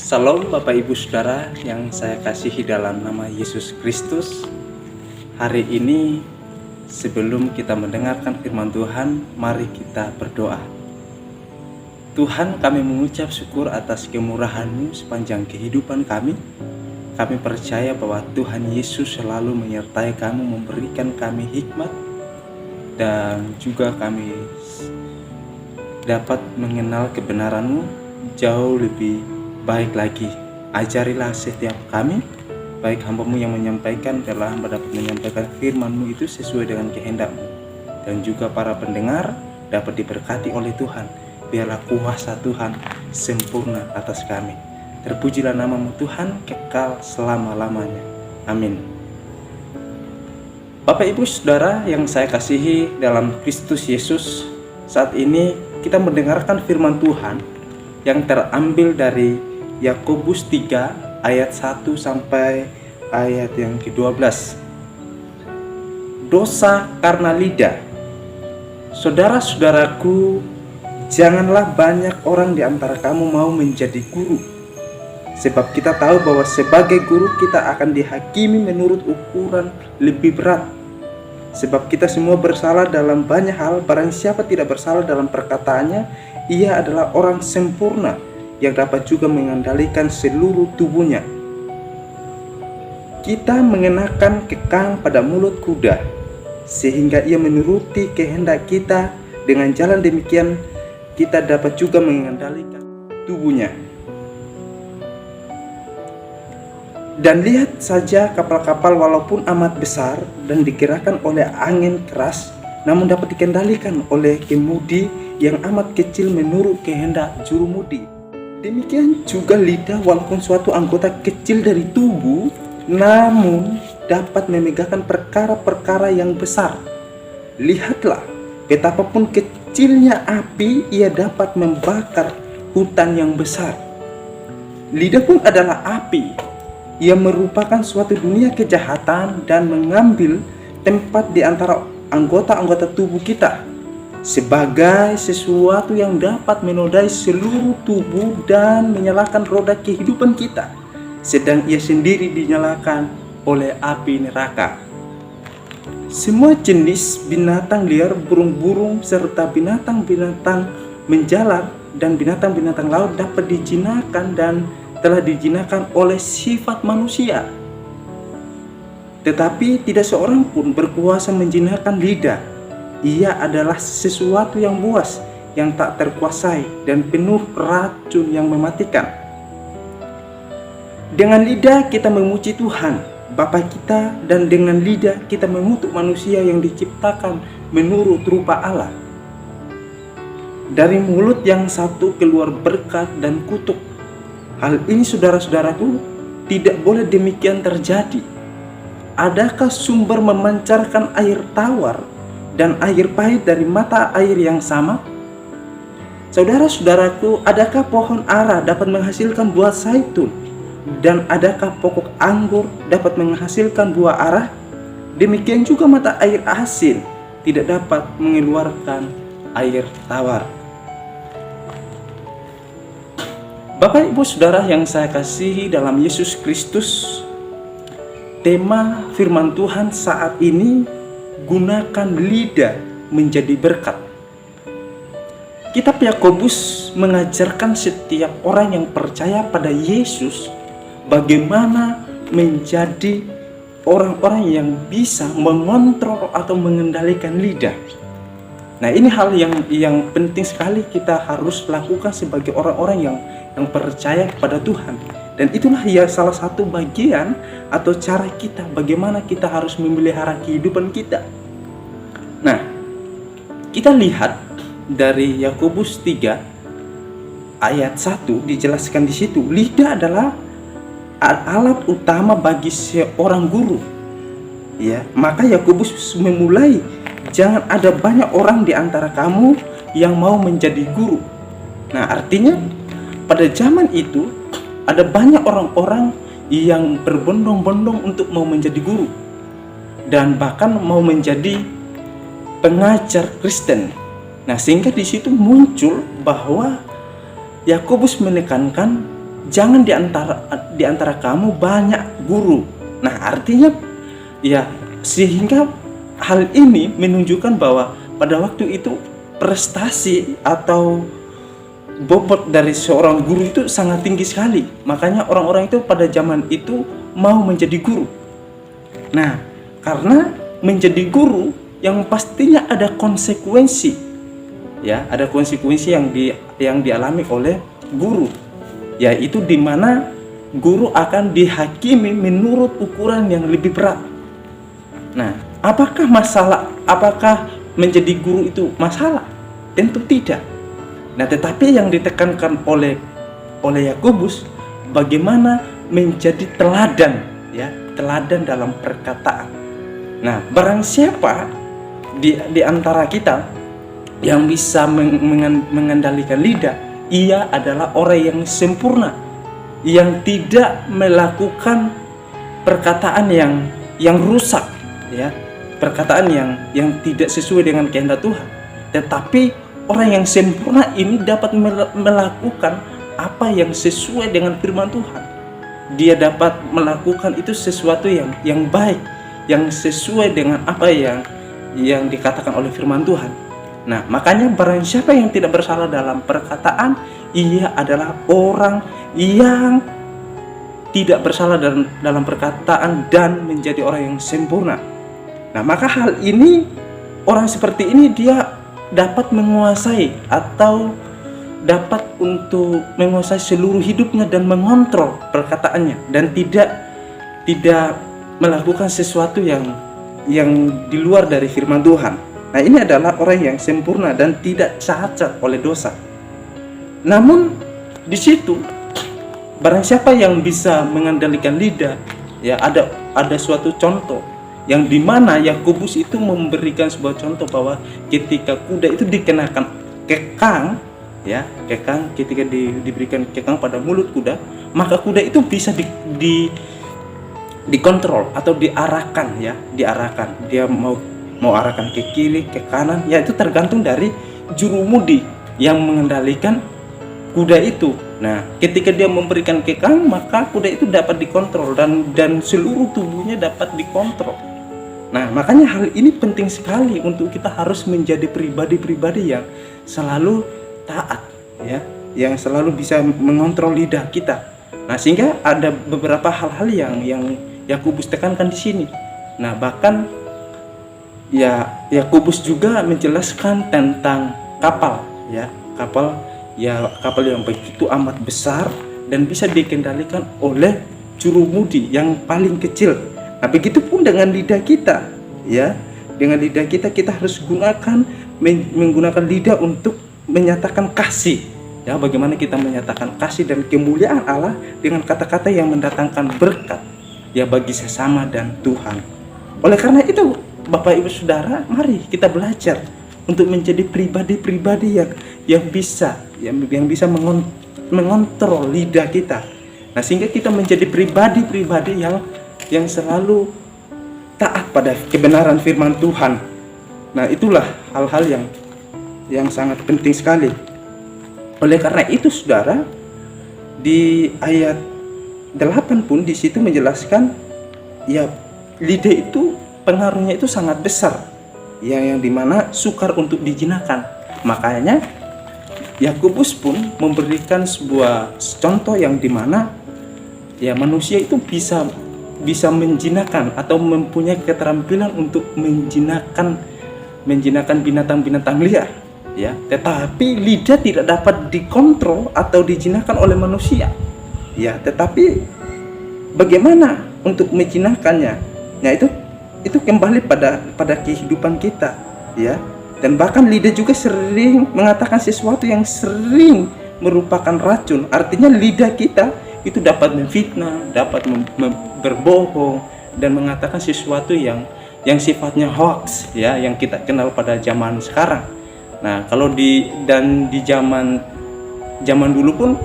Salam Bapak Ibu Saudara yang saya kasihi dalam nama Yesus Kristus. Hari ini sebelum kita mendengarkan firman Tuhan, mari kita berdoa. Tuhan, kami mengucap syukur atas kemurahan-Mu sepanjang kehidupan kami. Kami percaya bahwa Tuhan Yesus selalu menyertai kami, memberikan kami hikmat, dan juga kami dapat mengenal kebenaran-Mu jauh lebih baik lagi. Ajarilah setiap kami, baik hamba-Mu yang menyampaikan, biarlah hamba dapat menyampaikan firman-Mu itu sesuai dengan kehendak-Mu, dan juga para pendengar dapat diberkati oleh Tuhan. Biarlah kuasa Tuhan sempurna atas kami. Terpujilah nama-Mu Tuhan, kekal selama-lamanya. Amin. Bapak Ibu Saudara yang saya kasihi dalam Kristus Yesus, saat ini kita mendengarkan firman Tuhan yang terambil dari Yakobus 3 ayat 1 sampai ayat yang ke-12. Dosa karena lidah. Saudara-saudaraku, janganlah banyak orang di antara kamu mau menjadi guru. Sebab kita tahu bahwa sebagai guru kita akan dihakimi menurut ukuran lebih berat. Sebab kita semua bersalah dalam banyak hal. Barang siapa tidak bersalah dalam perkataannya, ia adalah orang sempurna yang dapat juga mengendalikan seluruh tubuhnya. Kita mengenakan kekang pada mulut kuda, sehingga ia menuruti kehendak kita. Dengan jalan demikian, kita dapat juga mengendalikan tubuhnya. Dan lihat saja kapal-kapal walaupun amat besar dan digerakkan oleh angin keras, namun dapat dikendalikan oleh kemudi yang amat kecil menurut kehendak jurumudi. Demikian juga lidah walaupun suatu anggota kecil dari tubuh, namun dapat memegahkan perkara-perkara yang besar. Lihatlah, betapapun kecilnya api, ia dapat membakar hutan yang besar. Lidah pun adalah api. Ia merupakan suatu dunia kejahatan dan mengambil tempat di antara anggota-anggota tubuh kita, sebagai sesuatu yang dapat menodai seluruh tubuh dan menyalakan roda kehidupan kita, sedang ia sendiri dinyalakan oleh api neraka. Semua jenis binatang liar, burung-burung, serta binatang-binatang menjalar dan binatang-binatang laut dapat dijinakan dan telah dijinakan oleh sifat manusia. Tetapi tidak seorang pun berkuasa menjinakkan lidah. Ia adalah sesuatu yang buas, yang tak terkuasai, dan penuh racun yang mematikan. Dengan lidah kita memuji Tuhan, Bapa kita, dan dengan lidah kita mengutuk manusia yang diciptakan menurut rupa Allah. Dari mulut yang satu keluar berkat dan kutuk. Hal ini, saudara-saudaraku, tidak boleh demikian terjadi. Adakah sumber memancarkan air tawar dan air pahit dari mata air yang sama? Saudara-saudaraku, adakah pohon ara dapat menghasilkan buah zaitun, dan adakah pokok anggur dapat menghasilkan buah ara? Demikian juga mata air asin tidak dapat mengeluarkan air tawar. Bapak Ibu Saudara yang saya kasihi dalam Yesus Kristus, tema firman Tuhan saat ini, gunakan lidah menjadi berkat. Kitab Yakobus mengajarkan setiap orang yang percaya pada Yesus bagaimana menjadi orang-orang yang bisa mengontrol atau mengendalikan lidah. Nah, ini hal yang penting sekali kita harus lakukan sebagai orang-orang yang percaya kepada Tuhan. Dan itulah ya salah satu bagian atau cara kita bagaimana kita harus memelihara kehidupan kita. Nah, kita lihat dari Yakobus 3 ayat 1 dijelaskan di situ, lidah adalah alat utama bagi seorang guru. Ya, maka Yakobus memulai, jangan ada banyak orang di antara kamu yang mau menjadi guru. Nah, artinya pada zaman itu ada banyak orang-orang yang berbondong-bondong untuk mau menjadi guru dan bahkan mau menjadi pengajar Kristen. Nah, sehingga di situ muncul bahwa Yakobus menekankan jangan di antara kamu banyak guru. Nah, artinya ya, sehingga hal ini menunjukkan bahwa pada waktu itu prestasi atau bobot dari seorang guru itu sangat tinggi sekali. Makanya orang-orang itu pada zaman itu mau menjadi guru. Nah, karena menjadi guru yang pastinya ada konsekuensi, ya, ada konsekuensi yang dialami oleh guru, yaitu di mana guru akan dihakimi menurut ukuran yang lebih berat. Nah, apakah menjadi guru itu masalah? Tentu tidak. Nah, tetapi yang ditekankan oleh Yakobus, bagaimana menjadi teladan, ya, teladan dalam perkataan. Nah, barang siapa di antara kita yang bisa mengendalikan lidah, ia adalah orang yang sempurna, yang tidak melakukan perkataan yang rusak, ya, perkataan yang tidak sesuai dengan kehendak Tuhan. Tetapi orang yang sempurna ini dapat melakukan apa yang sesuai dengan firman Tuhan. Dia dapat melakukan itu sesuatu yang baik, yang sesuai dengan apa yang dikatakan oleh firman Tuhan. Nah, makanya barang siapa yang tidak bersalah dalam perkataan, ia adalah orang yang tidak bersalah dalam perkataan dan menjadi orang yang sempurna. Nah, maka hal ini, orang seperti ini dia dapat menguasai atau dapat untuk menguasai seluruh hidupnya dan mengontrol perkataannya, dan tidak melakukan sesuatu yang di luar dari firman Tuhan. Nah, ini adalah orang yang sempurna dan tidak cacat oleh dosa. Namun di situ barang siapa yang bisa mengendalikan lidah, ya, ada suatu contoh yang dimana Yakobus itu memberikan sebuah contoh bahwa ketika kuda itu dikenakan kekang, ya, kekang, ketika diberikan kekang pada mulut kuda, maka kuda itu bisa dikontrol atau diarahkan, ya, diarahkan. Dia mau arahkan ke kiri, ke kanan, ya, itu tergantung dari jurumudi yang mengendalikan kuda itu. Nah, ketika dia memberikan kekang, maka kuda itu dapat dikontrol dan seluruh tubuhnya dapat dikontrol. Nah, makanya hal ini penting sekali untuk kita harus menjadi pribadi-pribadi yang selalu taat, ya, yang selalu bisa mengontrol lidah kita. Nah, sehingga ada beberapa hal-hal yang Yakobus tekankan di sini. Nah, bahkan ya Yakobus juga menjelaskan tentang kapal, ya, kapal yang begitu amat besar dan bisa dikendalikan oleh jurumudi yang paling kecil. Nah, begitupun dengan lidah kita, ya. Dengan lidah kita harus menggunakan lidah untuk menyatakan kasih. Ya, bagaimana kita menyatakan kasih dan kemuliaan Allah dengan kata-kata yang mendatangkan berkat, ya, bagi sesama dan Tuhan. Oleh karena itu, Bapak Ibu Saudara, mari kita belajar untuk menjadi pribadi-pribadi yang bisa mengontrol lidah kita. Nah, sehingga kita menjadi pribadi-pribadi yang selalu taat pada kebenaran firman Tuhan. Nah, itulah hal-hal yang sangat penting sekali. Oleh karena itu, Saudara, di ayat 8 pun di situ menjelaskan, ya, lidah itu pengaruhnya itu sangat besar, yang dimana sukar untuk dijinakan. Makanya Yakobus pun memberikan sebuah contoh yang dimana, ya, manusia itu bisa menjinakkan atau mempunyai keterampilan untuk menjinakkan binatang-binatang liar, ya, tetapi lidah tidak dapat dikontrol atau dijinakkan oleh manusia, ya. Tetapi bagaimana untuk menjinakkannya? Nah, itu kembali pada kehidupan kita, ya. Dan bahkan lidah juga sering mengatakan sesuatu yang sering merupakan racun. Artinya lidah kita itu dapat memfitnah, dapat berbohong dan mengatakan sesuatu yang sifatnya hoax, ya, yang kita kenal pada zaman sekarang. Nah, kalau di zaman dulu pun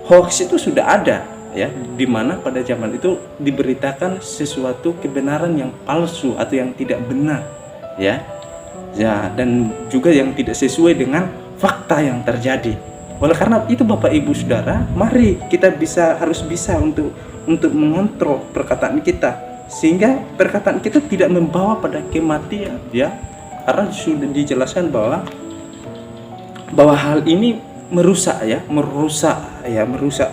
hoax itu sudah ada, ya, di mana pada zaman itu diberitakan sesuatu kebenaran yang palsu atau yang tidak benar, ya, dan juga yang tidak sesuai dengan fakta yang terjadi. Oleh karena itu Bapak Ibu Saudara, mari kita harus bisa untuk mengontrol perkataan kita, sehingga perkataan kita tidak membawa pada kematian, ya. Karena sudah dijelaskan bahwa hal ini merusak.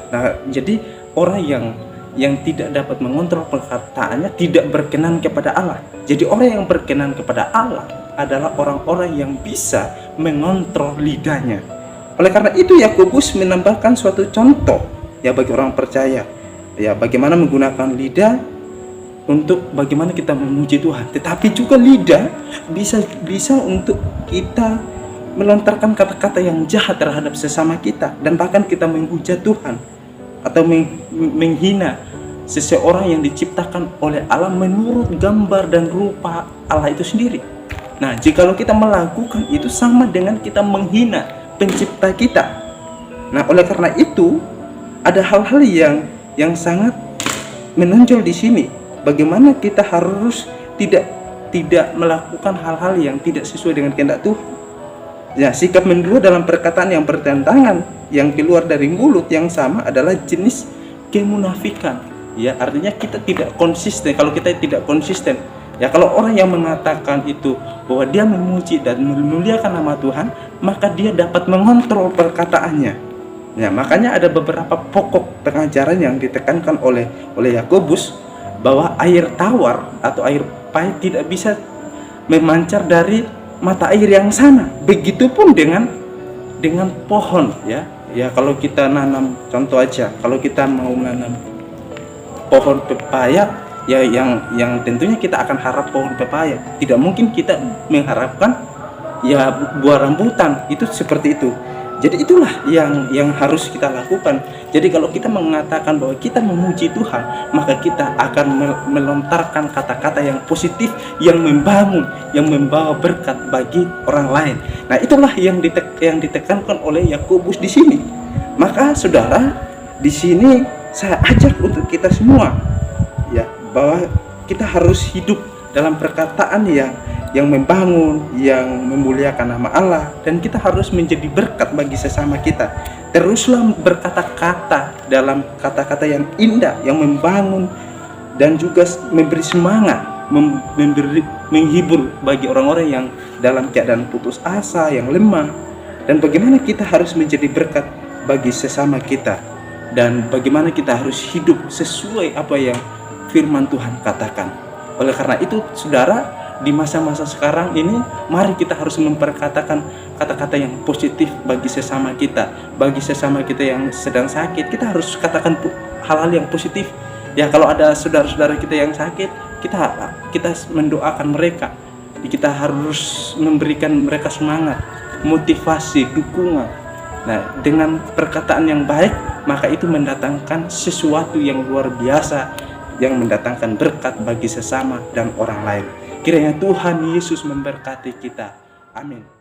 Nah, jadi orang yang tidak dapat mengontrol perkataannya tidak berkenan kepada Allah. Jadi orang yang berkenan kepada Allah adalah orang-orang yang bisa mengontrol lidahnya. Oleh karena itu Yakobus menambahkan suatu contoh ya bagi orang percaya, ya bagaimana menggunakan lidah untuk bagaimana kita memuji Tuhan. Tetapi juga lidah bisa untuk kita melontarkan kata-kata yang jahat terhadap sesama kita, dan bahkan kita menghujat Tuhan atau menghina seseorang yang diciptakan oleh Allah menurut gambar dan rupa Allah itu sendiri. Nah, jikalau kita melakukan itu sama dengan kita menghina pencipta kita. Nah, oleh karena itu ada hal-hal yang sangat menonjol di sini. Bagaimana kita harus tidak melakukan hal-hal yang tidak sesuai dengan kehendak Tuhan. Ya, sikap mendua dalam perkataan yang bertentangan yang keluar dari mulut yang sama adalah jenis kemunafikan. Ya, artinya kita tidak konsisten. Kalau kita tidak konsisten, ya kalau orang yang mengatakan itu bahwa dia memuji dan memuliakan nama Tuhan, maka dia dapat mengontrol perkataannya. Ya, makanya ada beberapa pokok pengajaran yang ditekankan oleh Yakobus bahwa air tawar atau air pahit tidak bisa memancar dari mata air yang sama. Begitupun dengan pohon, ya. Ya, kalau kita nanam, contoh aja, kalau kita mau nanam pohon pepaya, ya yang tentunya kita akan harap pohon pepaya. Tidak mungkin kita mengharapkan ya buah rambutan, itu seperti itu. Jadi itulah yang harus kita lakukan. Jadi kalau kita mengatakan bahwa kita memuji Tuhan, maka kita akan melontarkan kata-kata yang positif, yang membangun, yang membawa berkat bagi orang lain. Nah, itulah yang ditekankan oleh Yakobus di sini. Maka saudara, di sini saya ajak untuk kita semua, ya, bahwa kita harus hidup dalam perkataan yang membangun, yang memuliakan nama Allah, dan kita harus menjadi berkat bagi sesama kita. Teruslah berkata-kata dalam kata-kata yang indah, yang membangun dan juga memberi semangat, menghibur bagi orang-orang yang dalam keadaan putus asa, yang lemah. Dan bagaimana kita harus menjadi berkat bagi sesama kita, dan bagaimana kita harus hidup sesuai apa yang firman Tuhan katakan. Oleh karena itu, saudara, di masa-masa sekarang ini, mari kita harus memperkatakan kata-kata yang positif bagi sesama kita. Bagi sesama kita yang sedang sakit, kita harus katakan hal-hal yang positif. Ya, kalau ada saudara-saudara kita yang sakit, kita mendoakan mereka. Kita harus memberikan mereka semangat, motivasi, dukungan. Nah, dengan perkataan yang baik, maka itu mendatangkan sesuatu yang luar biasa, yang mendatangkan berkat bagi sesama dan orang lain. Kiranya Tuhan Yesus memberkati kita. Amin.